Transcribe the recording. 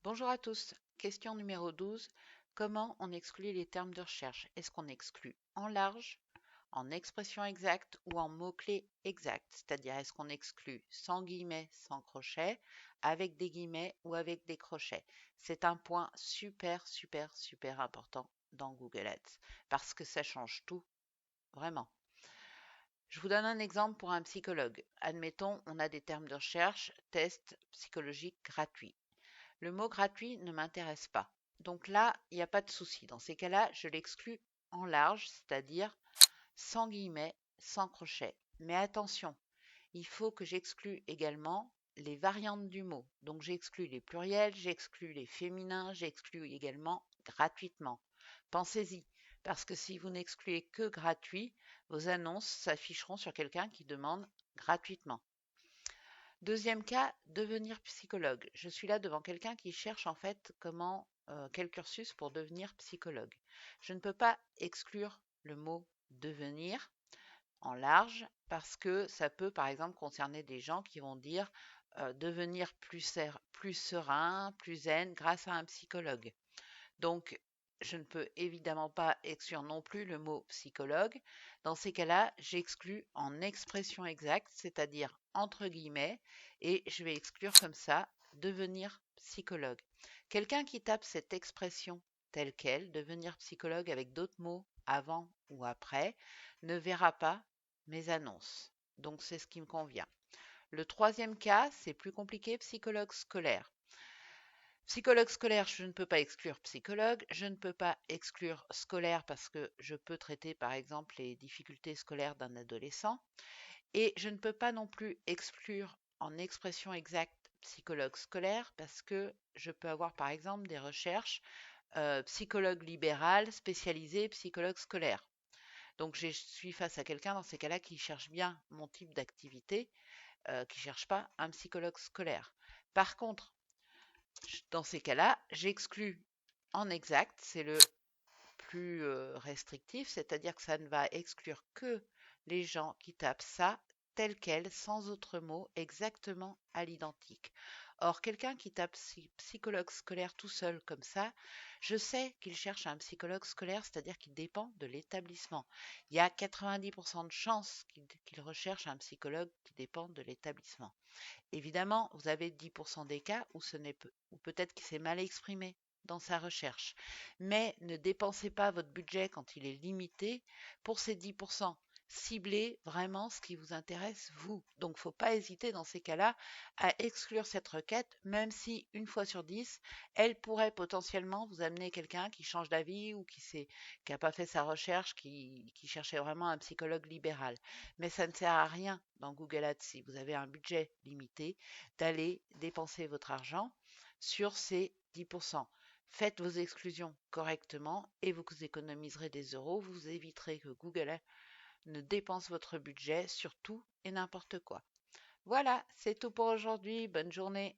Bonjour à tous. Question numéro 12. Comment on exclut les termes de recherche? Est-ce qu'on exclut en large, en expression exacte ou en mots-clés exacts? C'est-à-dire, est-ce qu'on exclut sans guillemets, sans crochet, avec des guillemets ou avec des crochets? C'est un point super, super, super important dans Google Ads parce que ça change tout, vraiment. Je vous donne un exemple pour un psychologue. Admettons, on a des termes de recherche, test psychologique gratuit. Le mot gratuit ne m'intéresse pas. Donc là, il n'y a pas de souci. Dans ces cas-là, je l'exclus en large, c'est-à-dire sans guillemets, sans crochet. Mais attention, il faut que j'exclue également les variantes du mot. Donc j'exclus les pluriels, j'exclus les féminins, j'exclus également gratuitement. Pensez-y, parce que si vous n'excluez que gratuit, vos annonces s'afficheront sur quelqu'un qui demande gratuitement. Deuxième cas, devenir psychologue. Je suis là devant quelqu'un qui cherche en fait quel cursus pour devenir psychologue. Je ne peux pas exclure le mot devenir en large parce que ça peut par exemple concerner des gens qui vont dire devenir plus serein, plus zen grâce à un psychologue. Donc, je ne peux évidemment pas exclure non plus le mot psychologue. Dans ces cas-là, j'exclus en expression exacte, c'est-à-dire entre guillemets, et je vais exclure comme ça devenir psychologue. Quelqu'un qui tape cette expression telle qu'elle, devenir psychologue avec d'autres mots avant ou après, ne verra pas mes annonces. Donc c'est ce qui me convient. Le troisième cas, c'est plus compliqué, psychologue scolaire. Psychologue scolaire, je ne peux pas exclure psychologue, je ne peux pas exclure scolaire parce que je peux traiter par exemple les difficultés scolaires d'un adolescent et je ne peux pas non plus exclure en expression exacte psychologue scolaire parce que je peux avoir par exemple des recherches psychologue libéral spécialisé psychologue scolaire. Donc je suis face à quelqu'un dans ces cas-là qui cherche bien mon type d'activité, qui ne cherche pas un psychologue scolaire. Par contre, dans ces cas-là, j'exclus en exact, c'est le plus restrictif, c'est-à-dire que ça ne va exclure que les gens qui tapent ça tel quel, sans autre mot, exactement à l'identique. Or, quelqu'un qui tape psychologue scolaire tout seul comme ça, je sais qu'il cherche un psychologue scolaire, c'est-à-dire qu'il dépend de l'établissement. Il y a 90% de chances qu'il recherche un psychologue qui dépend de l'établissement. Évidemment, vous avez 10% des cas où ou peut-être qu'il s'est mal exprimé dans sa recherche. Mais ne dépensez pas votre budget quand il est limité pour ces 10%. Ciblez vraiment ce qui vous intéresse vous. Donc, il ne faut pas hésiter dans ces cas-là à exclure cette requête, même si une fois sur 10, elle pourrait potentiellement vous amener quelqu'un qui change d'avis ou qui n'a pas fait sa recherche, qui cherchait vraiment un psychologue libéral. Mais ça ne sert à rien dans Google Ads si vous avez un budget limité d'aller dépenser votre argent sur ces 10%. Faites vos exclusions correctement et vous économiserez des euros. Vous éviterez que Google ne dépense votre budget sur tout et n'importe quoi. Voilà, c'est tout pour aujourd'hui. Bonne journée.